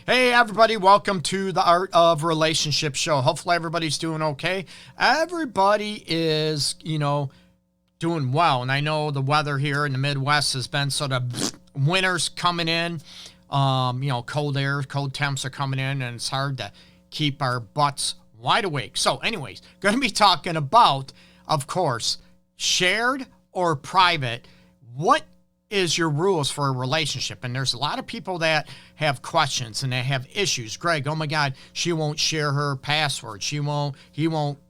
Hey everybody, welcome to the Art of Relationship show. Hopefully everybody's doing okay. Everybody is, doing well. And I know the weather here in the Midwest has been sort of winter's coming in. Cold air, cold temps are coming in, and it's hard to keep our butts wide awake. So anyways, going to be talking about, of course, shared or private. What is your rules for a relationship? And there's a lot of people that have questions and they have issues. Greg, oh my God, she won't share her password. He won't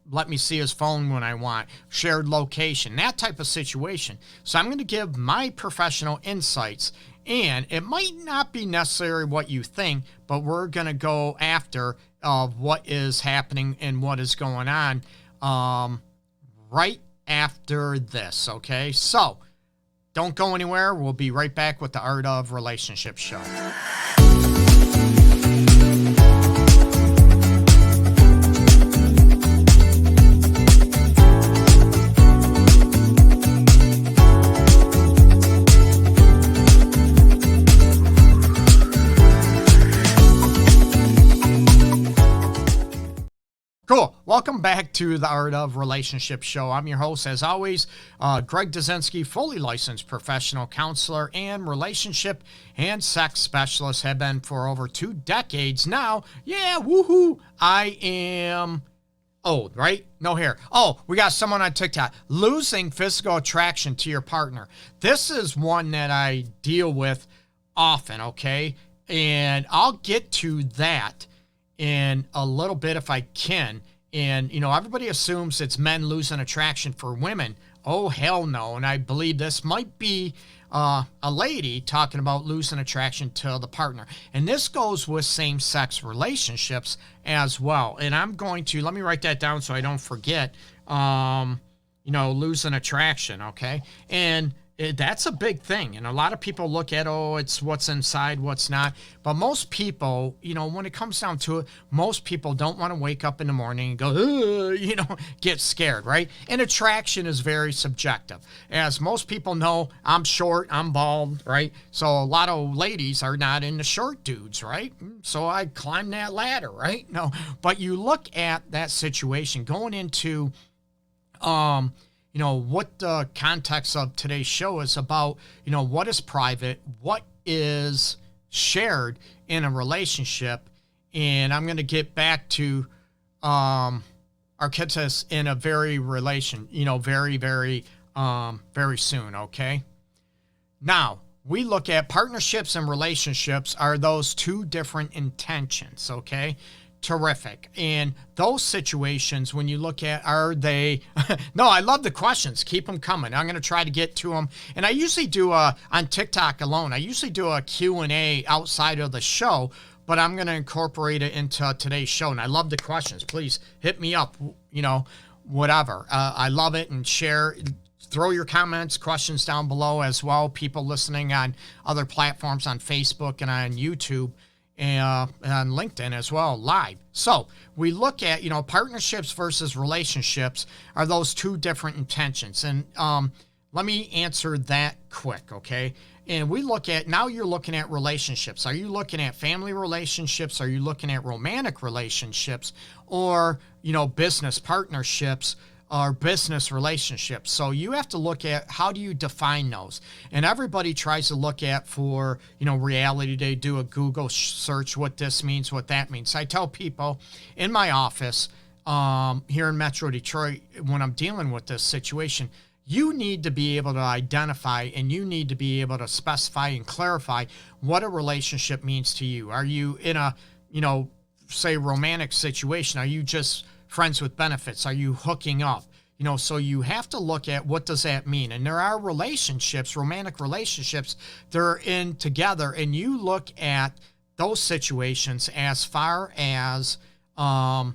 let me see his phone when I want. Shared location, that type of situation. So I'm going to give my professional insights, and it might not be necessarily what you think, but we're going to go after what is happening and what is going on right after this, okay? So don't go anywhere. We'll be right back with the Art of Relationship show. Cool. Welcome back to the Art of Relationship show. I'm your host, as always, Greg Dudzinski, fully licensed professional counselor and relationship and sex specialist. Have been for over 2 decades now. Yeah, woohoo. I am old, right? No hair. Oh, we got someone on TikTok. Losing physical attraction to your partner. This is one that I deal with often, okay? And I'll get to that in a little bit if I can. And, everybody assumes it's men losing attraction for women. Oh, hell no. And I believe this might be a lady talking about losing attraction to the partner. And this goes with same-sex relationships as well. And I'm going to, let me write that down so I don't forget, losing attraction, okay? And that's a big thing. And a lot of people look at, it's what's inside, what's not. But most people, when it comes down to it, most people don't want to wake up in the morning and go, get scared, right? And attraction is very subjective. As most people know, I'm short, I'm bald, right? So a lot of ladies are not into short dudes, right? So I climb that ladder, right? No, but you look at that situation going into, what the context of today's show is about, what is private, what is shared in a relationship. And I'm going to get back to our kids in a very very soon, okay? Now, we look at partnerships and relationships are those 2 different intentions, okay? Terrific. And those situations, when you look at, are they, no, I love the questions. Keep them coming. I'm going to try to get to them. And I usually do on TikTok alone, I usually do a Q&A outside of the show, but I'm going to incorporate it into today's show. And I love the questions. Please hit me up, whatever. I love it, and share. Throw your comments, questions down below as well. People listening on other platforms, on Facebook and on YouTube, and on LinkedIn as well, live. So we look at, partnerships versus relationships are those 2 different intentions. And let me answer that quick, okay? And we look at, now you're looking at relationships. Are you looking at family relationships? Are you looking at romantic relationships? Or, business partnerships or business relationships? So you have to look at, how do you define those? And everybody tries to look at, for reality, they do a Google search, what this means, what that means. I tell people in my office here in Metro Detroit, when I'm dealing with this situation, you need to be able to identify, and you need to be able to specify and clarify what a relationship means to you. Are you in a say romantic situation? Are you just friends with benefits? Are you hooking up? So you have to look at, what does that mean? And there are relationships, romantic relationships, they're in together, and you look at those situations as far as, what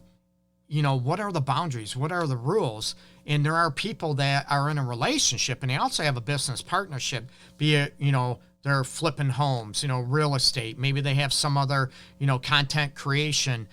are the boundaries? What are the rules? And there are people that are in a relationship and they also have a business partnership, be it, they're flipping homes, real estate. Maybe they have some other, content creation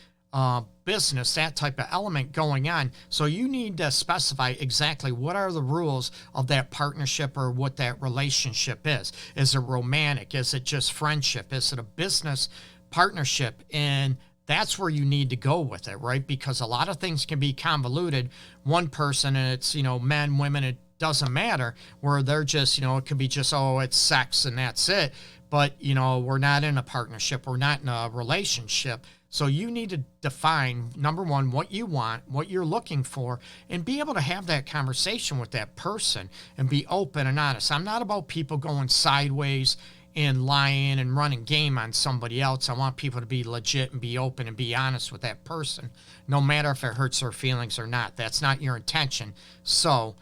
business, that type of element going on. So you need to specify exactly what are the rules of that partnership or what that relationship is. Is it romantic? Is it just friendship? Is it a business partnership. And that's where you need to go with it, right? Because a lot of things can be convoluted. One person, and it's, men, women, it doesn't matter, where they're just, it could be just, oh, it's sex and that's it. But, we're not in a partnership. We're not in a relationship. So you need to define, number one, what you want, what you're looking for, and be able to have that conversation with that person and be open and honest. I'm not about people going sideways and lying and running game on somebody else. I want people to be legit and be open and be honest with that person, no matter if it hurts their feelings or not. That's not your intention. So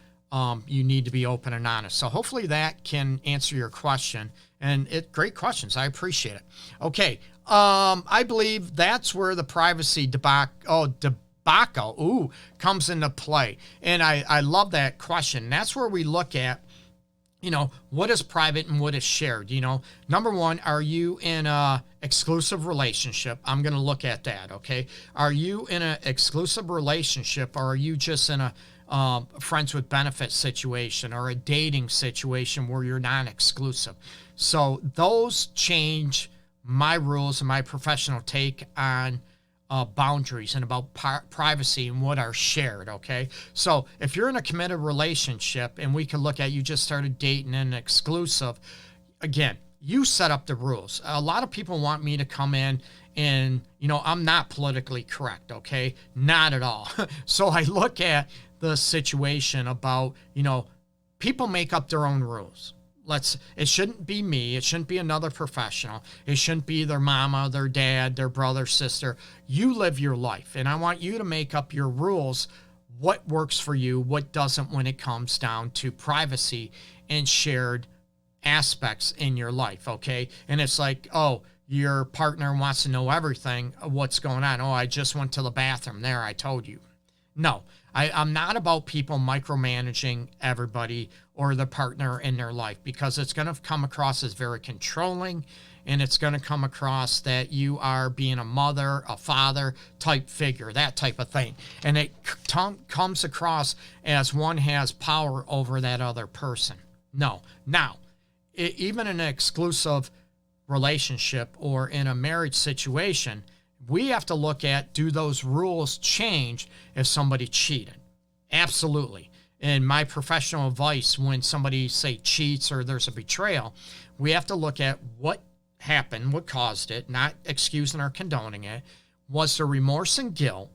you need to be open and honest. So hopefully that can answer your question. And great questions. I appreciate it. Okay. I believe that's where the privacy debacle comes into play. And I love that question. That's where we look at, what is private and what is shared. Number one, are you in a exclusive relationship? I'm going to look at that. Okay. Are you in an exclusive relationship, or are you just in a friends with benefits situation or a dating situation where you're non-exclusive? So those change my rules and my professional take on boundaries and about privacy and what are shared. Okay. So if you're in a committed relationship, and we can look at, you just started dating and exclusive, again, you set up the rules. A lot of people want me to come in and, I'm not politically correct. Okay. Not at all. So I look at the situation about, people make up their own rules. It shouldn't be me. It shouldn't be another professional. It shouldn't be their mama, their dad, their brother, sister. You live your life, and I want you to make up your rules, what works for you, what doesn't, when it comes down to privacy and shared aspects in your life, okay? And it's like, oh, your partner wants to know everything, what's going on. Oh, I just went to the bathroom. There, I told you. No, I'm not about people micromanaging everybody or the partner in their life, because it's going to come across as very controlling, and it's going to come across that you are being a mother, a father type figure, that type of thing. And it comes across as one has power over that other person. No. Now, even in an exclusive relationship or in a marriage situation, we have to look at, do those rules change if somebody cheated? Absolutely. In my professional advice, when somebody, say, cheats or there's a betrayal, we have to look at what happened, what caused it, not excusing or condoning it. Was there remorse and guilt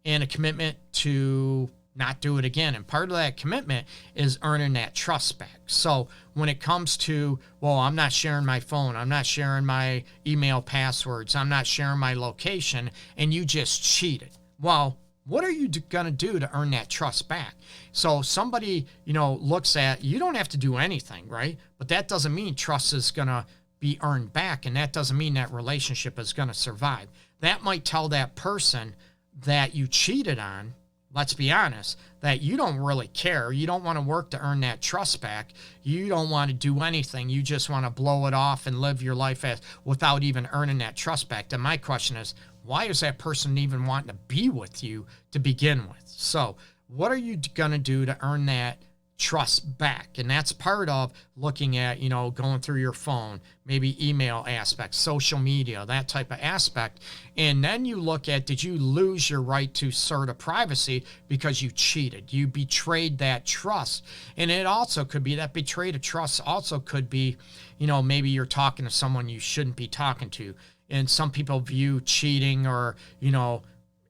and a commitment to not do it again? And part of that commitment is earning that trust back. So when it comes to, well, I'm not sharing my phone, I'm not sharing my email passwords, I'm not sharing my location, and you just cheated. Well, what are you going to do to earn that trust back? So somebody, looks at, you don't have to do anything, right? But that doesn't mean trust is going to be earned back. And that doesn't mean that relationship is going to survive. That might tell that person that you cheated on, let's be honest, that you don't really care. You don't want to work to earn that trust back. You don't want to do anything. You just want to blow it off and live your life without even earning that trust back. Then my question is, why is that person even wanting to be with you to begin with? So what are you going to do to earn that trust back? And that's part of looking at, going through your phone, maybe email aspects, social media, that type of aspect. And then you look at, did you lose your right to assertive privacy because you cheated? You betrayed that trust. And it also could be that betrayed a trust also could be, maybe you're talking to someone you shouldn't be talking to. And some people view cheating or,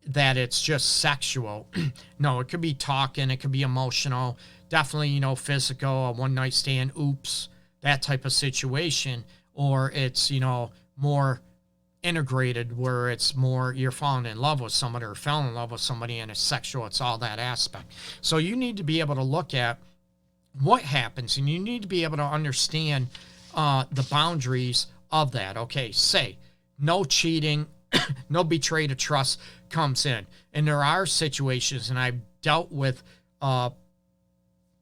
that it's just sexual. No, it could be talking, it could be emotional, definitely, physical, a one-night stand, oops, that type of situation. Or it's, more integrated, where it's more you're falling in love with somebody or fell in love with somebody and it's sexual. It's all that aspect. So you need to be able to look at what happens, and you need to be able to understand the boundaries of that. Okay, say no cheating, no betrayed trust comes in. And there are situations, and I've dealt with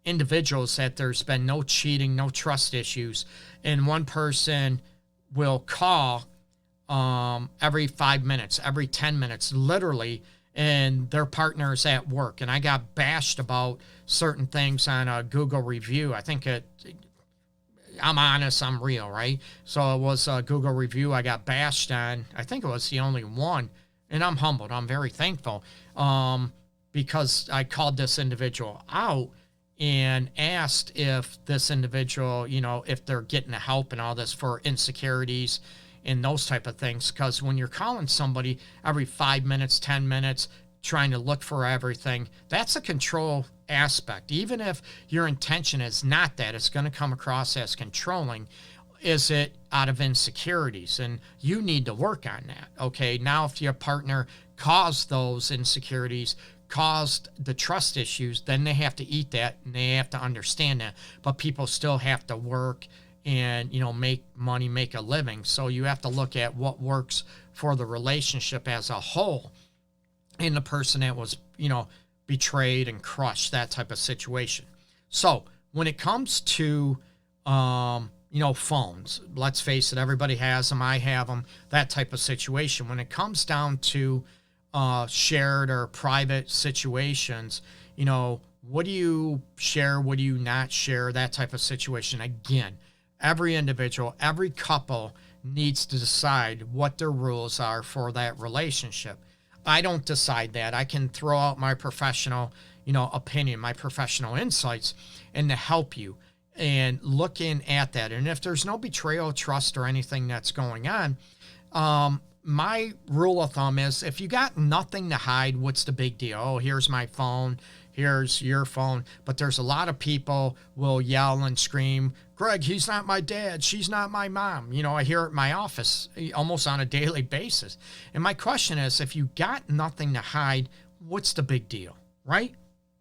individuals that there's been no cheating, no trust issues, and one person will call every 5 minutes, every 10 minutes, literally, and their partner's at work. And I got bashed about certain things on a Google review. I think I'm honest, I'm real, right? So it was a Google review I got bashed on. I think it was the only one, and I'm humbled. I'm very thankful because I called this individual out and asked if this individual, if they're getting the help and all this for insecurities and those type of things. Because when you're calling somebody every 5 minutes, 10 minutes, trying to look for everything, that's a control aspect. Even if your intention is not that, it's going to come across as controlling. Is it out of insecurities? And you need to work on that. Okay. Now, if your partner caused those insecurities, caused the trust issues, then they have to eat that and they have to understand that. But people still have to work and, make money, make a living. So you have to look at what works for the relationship as a whole in the person that was, betrayed and crushed, that type of situation. So when it comes to, phones, let's face it, everybody has them. I have them, that type of situation. When it comes down to shared or private situations, what do you share? What do you not share? That type of situation. Again, every individual, every couple needs to decide what their rules are for that relationship. I don't decide that. I can throw out my professional, opinion, my professional insights, and to help you and looking at that. And if there's no betrayal, trust, or anything that's going on, my rule of thumb is if you got nothing to hide, what's the big deal? Oh, here's my phone. Here's your phone. But there's a lot of people will yell and scream, Greg, he's not my dad. She's not my mom. I hear it in my office almost on a daily basis. And my question is, if you got nothing to hide, what's the big deal, right?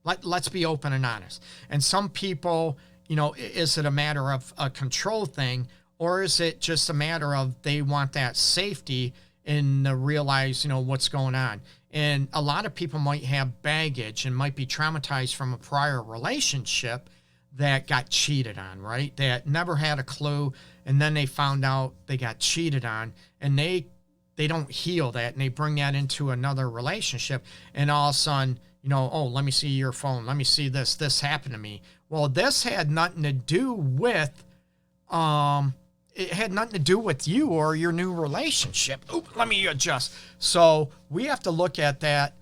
Let's be open and honest. And some people, is it a matter of a control thing, or is it just a matter of they want that safety and realize, what's going on? And a lot of people might have baggage and might be traumatized from a prior relationship that got cheated on, right? That never had a clue. And then they found out they got cheated on, and they don't heal that. And they bring that into another relationship. And all of a sudden, oh, let me see your phone. Let me see this. This happened to me. Well, this had nothing to do with, it had nothing to do with you or your new relationship. Oh, let me adjust. So we have to look at that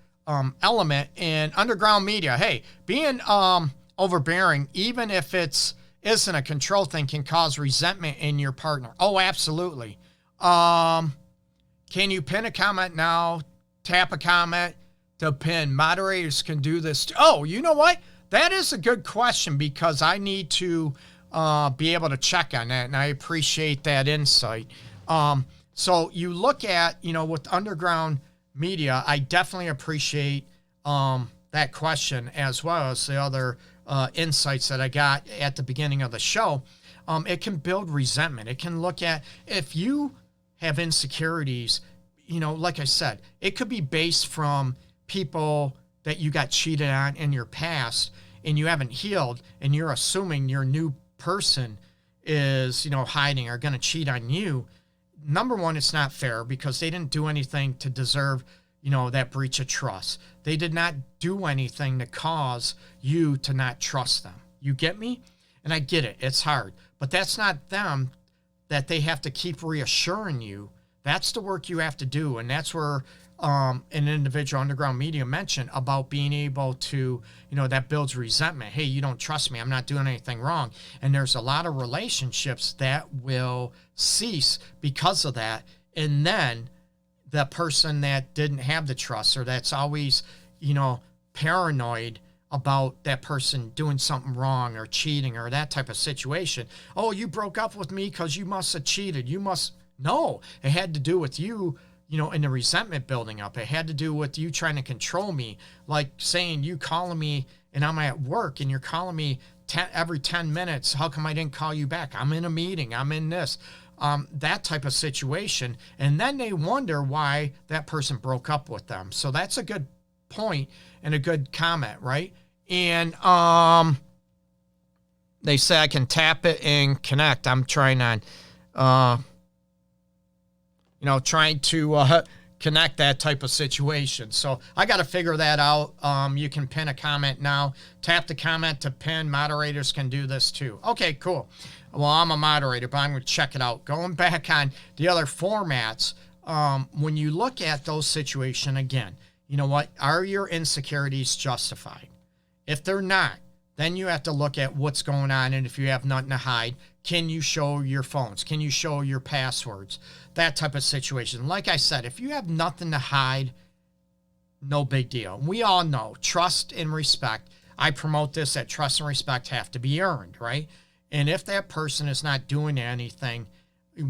element in underground media. Hey, being overbearing, even if isn't a control thing, can cause resentment in your partner. Oh, absolutely. Can you pin a comment now? Tap a comment to pin. Moderators can do this. Oh, you know what? That is a good question because I need to be able to check on that, and I appreciate that insight. So you look at, with underground media, I definitely appreciate that question as well as the other insights that I got at the beginning of the show. It can build resentment. It can look at, if you have insecurities, like I said, it could be based from people that you got cheated on in your past and you haven't healed, and you're assuming your new person is, hiding or going to cheat on you. Number one, it's not fair because they didn't do anything to deserve, that breach of trust. They did not do anything to cause you to not trust them. You get me? And I get it. It's hard. But that's not them that they have to keep reassuring you. That's the work you have to do. And that's where an individual underground media mentioned about being able to, that builds resentment. Hey, you don't trust me. I'm not doing anything wrong. And there's a lot of relationships that will cease because of that. And then the person that didn't have the trust or that's always, paranoid about that person doing something wrong or cheating or that type of situation. Oh, you broke up with me because you must have cheated. No, it had to do with you, and the resentment building up. It had to do with you trying to control me, like saying you calling me and I'm at work and you're calling me every 10 minutes. How come I didn't call you back? I'm in a meeting. I'm in this. That type of situation. And then they wonder why that person broke up with them. So that's a good point and a good comment, right? And they say I can tap it and connect. I'm trying on, trying to connect that type of situation. So I got to figure that out. You can pin a comment now. Tap the comment to pin. Moderators can do this too. Okay, cool. Well, I'm a moderator, but I'm going to check it out. Going back on the other formats, when you look at those situations, again, you know what? Are your insecurities justified? If they're not, then you have to look at what's going on. And if you have nothing to hide, can you show your phones? Can you show your passwords? That type of situation. Like I said, if you have nothing to hide, no big deal. We all know trust and respect. I promote this, that trust and respect have to be earned, right? And if that person is not doing anything,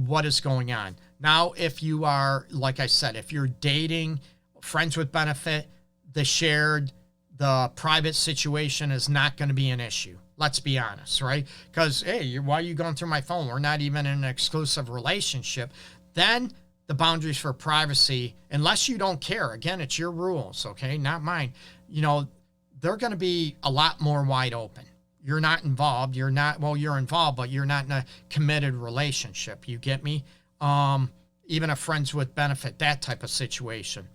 what is going on? Now, if you are, like I said, if you're dating, friends with benefit, the private situation is not going to be an issue. Let's be honest, right? Because, hey, why are you going through my phone? We're not even in an exclusive relationship. Then the boundaries for privacy, unless you don't care, again, it's your rules, okay? Not mine. You know, they're going to be a lot more wide open. You're not involved. You're involved, but you're not in a committed relationship. You get me? Even a friends with benefit, that type of situation.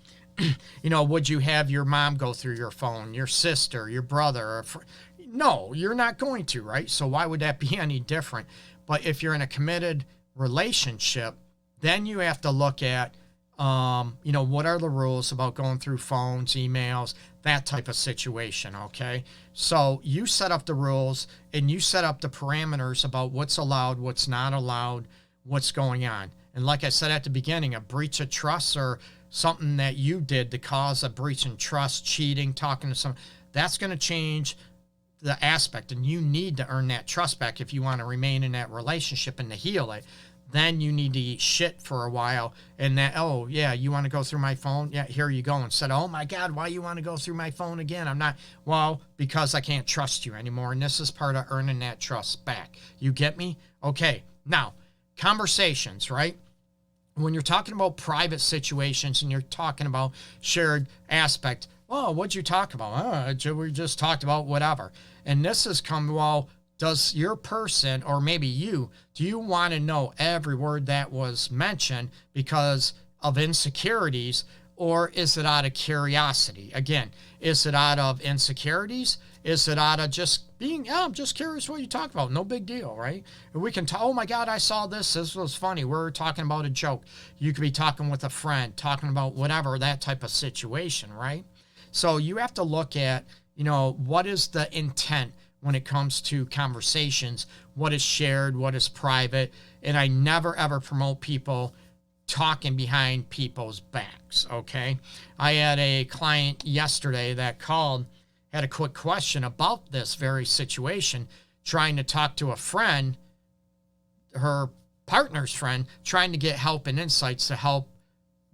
You know, would you have your mom go through your phone, your sister, your brother? No, you're not going to, right? So why would that be any different? But if you're in a committed relationship, then you have to look at, you know, what are the rules about going through phones, emails, that type of situation, okay? So you set up the rules and you set up the parameters about what's allowed, what's not allowed, what's going on. And like I said at the beginning, a breach of trust or something that you did to cause a breach in trust, cheating, talking to someone, that's going to change the aspect. And you need to earn that trust back if you want to remain in that relationship and to heal it. Then you need to eat shit for a while. And that, oh, yeah, you want to go through my phone? Yeah, here you go. Instead of, oh, my God, why you want to go through my phone again? I'm not, well, because I can't trust you anymore. And this is part of earning that trust back. You get me? Okay. Now, conversations, right? When you're talking about private situations and you're talking about shared aspect, oh, what'd you talk about? Oh, we just talked about whatever. And this has come, well, does your person, or maybe you, do you want to know every word that was mentioned because of insecurities, or is it out of curiosity? Again, is it out of insecurities? Is it out of just being, yeah, I'm just curious what you talk about. No big deal, right? We can talk, oh my God, I saw this. This was funny. We're talking about a joke. You could be talking with a friend, talking about whatever, that type of situation, right? So you have to look at, you know, what is the intent when it comes to conversations, what is shared, what is private. And I never, ever promote people talking behind people's backs, okay? I had a client yesterday that called, had a quick question about this very situation, trying to talk to a friend, her partner's friend, trying to get help and insights to help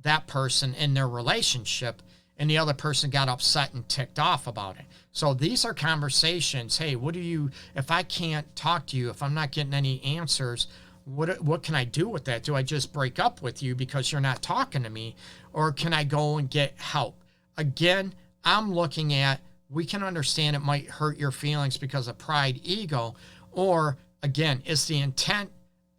that person in their relationship. And the other person got upset and ticked off about it. So these are conversations. Hey, what do you, if I can't talk to you, if I'm not getting any answers, what can I do with that? Do I just break up with you because you're not talking to me? Or can I go and get help? Again, I'm looking at, we can understand it might hurt your feelings because of pride, ego, or again, is the intent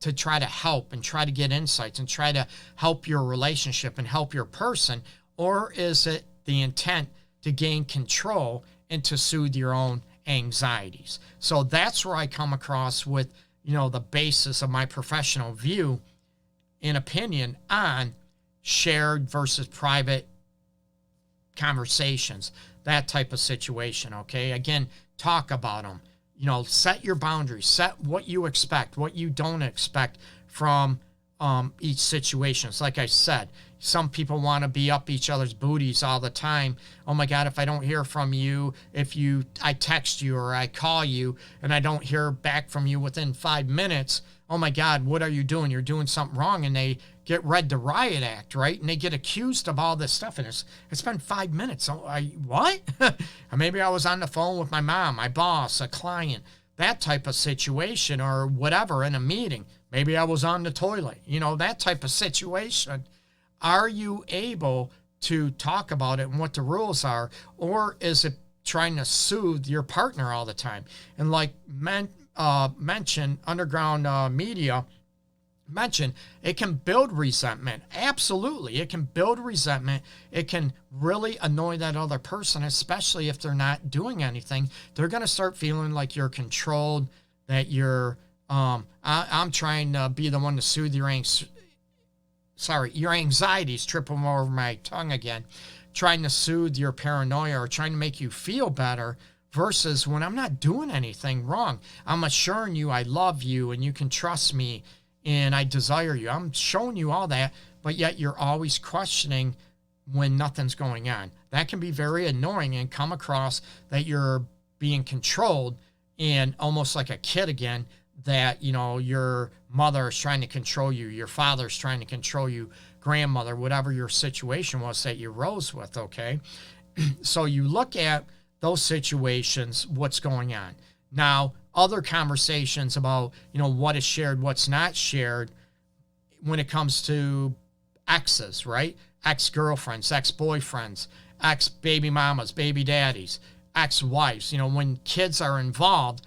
to try to help and try to get insights and try to help your relationship and help your person? Or is it the intent to gain control and to soothe your own anxieties? So that's where I come across with, you know, the basis of my professional view and opinion on shared versus private conversations, that type of situation, okay? Again, talk about them. You know, set your boundaries, set what you expect, what you don't expect from each situation. It's like I said, some people want to be up each other's booties all the time. Oh my God, if I don't hear from you, I text you or I call you and I don't hear back from you within 5 minutes, oh my God, what are you doing? You're doing something wrong. And they get read the riot act, right? And they get accused of all this stuff. And it's been 5 minutes. So what? Maybe I was on the phone with my mom, my boss, a client, that type of situation, or whatever, in a meeting. Maybe I was on the toilet, you know, that type of situation. Are you able to talk about it and what the rules are? Or is it trying to soothe your partner all the time? And like mentioned, underground media, mentioned, it can build resentment. Absolutely. It can build resentment. It can really annoy that other person, especially if they're not doing anything. They're going to start feeling like you're controlled, that you're, I'm trying to be the one to soothe your anxieties, tripping over my tongue again, trying to soothe your paranoia or trying to make you feel better, versus when I'm not doing anything wrong. I'm assuring you I love you and you can trust me and I desire you. I'm showing you all that, but yet you're always questioning when nothing's going on. That can be very annoying and come across that you're being controlled and almost like a kid again, that, you know, your mother is trying to control you, your father's trying to control you, grandmother, whatever your situation was that you rose with, okay? So you look at those situations, what's going on. Now, other conversations about, you know, what is shared, what's not shared when it comes to exes, right? Ex-girlfriends, ex-boyfriends, ex-baby mamas, baby daddies, ex-wives. You know, when kids are involved,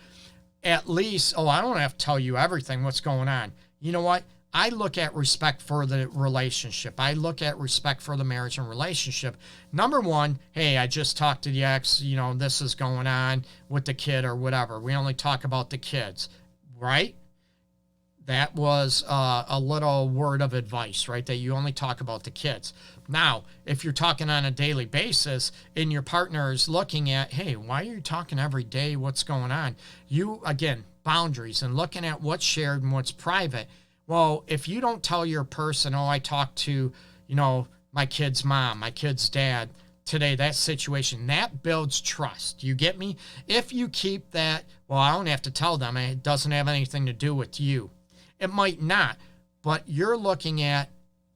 at least, I don't have to tell you everything, what's going on. You know what? I look at respect for the relationship. I look at respect for the marriage and relationship. Number one, hey, I just talked to the ex, you know, this is going on with the kid or whatever. We only talk about the kids, right? That was a little word of advice, right? That you only talk about the kids. Now, if you're talking on a daily basis and your partner is looking at, hey, why are you talking every day? What's going on? You, again, boundaries and looking at what's shared and what's private. Well, if you don't tell your person, I talked to, you know, my kid's mom, my kid's dad today, that situation, that builds trust. You get me? If you keep that, I don't have to tell them, it doesn't have anything to do with you. It might not, but you're looking at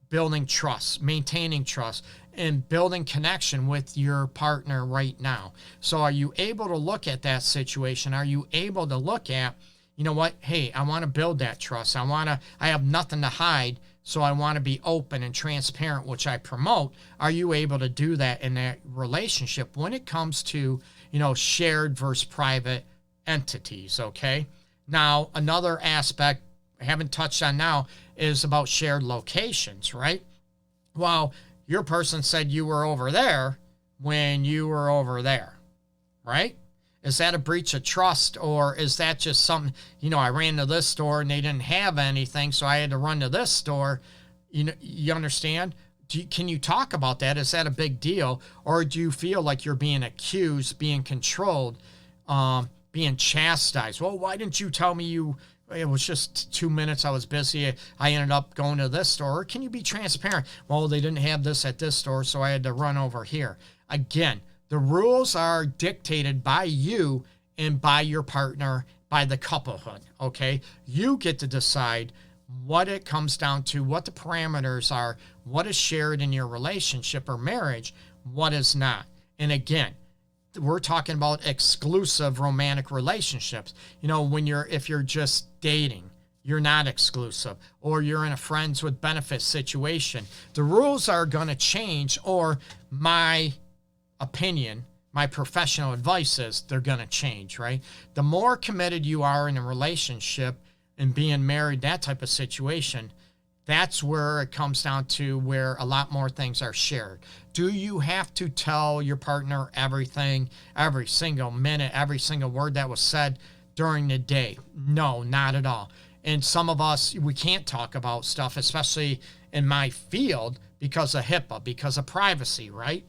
building trust, maintaining trust, and building connection with your partner right now. So are you able to look at that situation? Are you able to look at, you know what? Hey, I want to build that trust. I have nothing to hide, so I want to be open and transparent, which I promote. Are you able to do that in that relationship when it comes to, you know, shared versus private entities, okay? Now, another aspect I haven't touched on now is about shared locations, right? Well, your person said you were over there when you were over there, right? Is that a breach of trust, or is that just something, you know, I ran to this store and they didn't have anything, so I had to run to this store? You know, you understand? Can you talk about that? Is that a big deal? Or do you feel like you're being accused, being controlled, being chastised? Well, why didn't you tell me it was just 2 minutes, I was busy, I ended up going to this store? Or can you be transparent? Well, they didn't have this at this store, so I had to run over here. Again, the rules are dictated by you and by your partner, by the couplehood, okay? You get to decide what it comes down to, what the parameters are, what is shared in your relationship or marriage, what is not. And again, we're talking about exclusive romantic relationships. You know, if you're just dating, you're not exclusive, or you're in a friends with benefits situation, the rules are going to change, or my opinion, my professional advice is they're going to change, right? The more committed you are in a relationship and being married, that type of situation, that's where it comes down to where a lot more things are shared. Do you have to tell your partner everything, every single minute, every single word that was said during the day? No, not at all. And some of us, we can't talk about stuff, especially in my field, because of HIPAA, because of privacy, right?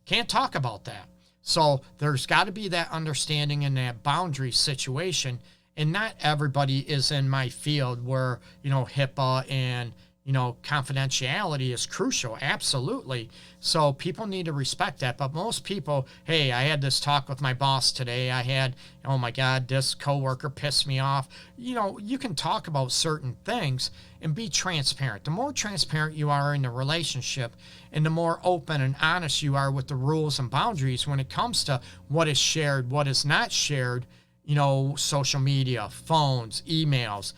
Can't talk about that. So there's got to be that understanding in that boundary situation. And not everybody is in my field where, you know, HIPAA and, you know, confidentiality is crucial. Absolutely. So people need to respect that. But most people, hey, I had this talk with my boss today. Oh my God, this coworker pissed me off. You know, you can talk about certain things and be transparent. The more transparent you are in the relationship and the more open and honest you are with the rules and boundaries when it comes to what is shared, what is not shared, you know, social media, phones, emails,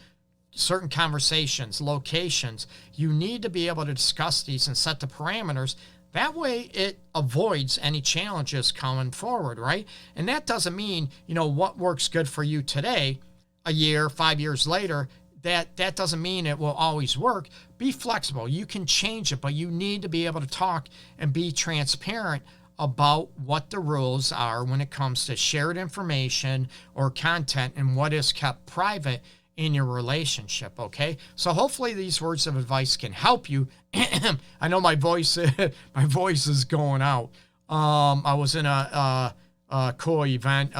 certain conversations, locations, you need to be able to discuss these and set the parameters. That way it avoids any challenges coming forward, right? And that doesn't mean, you know, what works good for you today, a year, 5 years later, that doesn't mean it will always work. Be flexible. You can change it, but you need to be able to talk and be transparent about what the rules are when it comes to shared information or content and what is kept private in your relationship. Okay, so hopefully these words of advice can help you. I know my voice is going out. I was in a cool event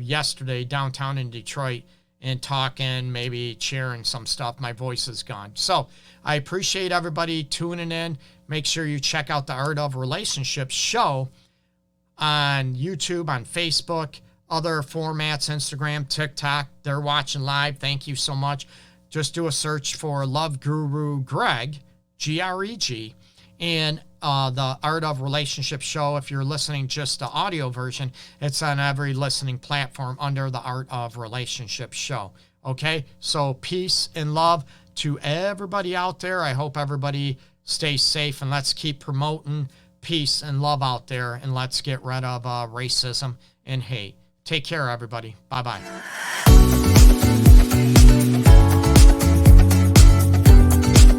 yesterday downtown in Detroit and talking, maybe sharing some stuff. My voice is gone. So I appreciate everybody tuning in. Make sure you check out the Art of Relationships show on YouTube, on Facebook, other formats, Instagram, TikTok. They're watching live. Thank you so much. Just do a search for Love Guru Greg, G-R-E-G, and the Art of Relationships show. If you're listening just the audio version, it's on every listening platform under the Art of Relationships show. Okay, so peace and love to everybody out there. I hope everybody stays safe, and let's keep promoting peace and love out there, and let's get rid of racism and hate. Take care, everybody. Bye-bye.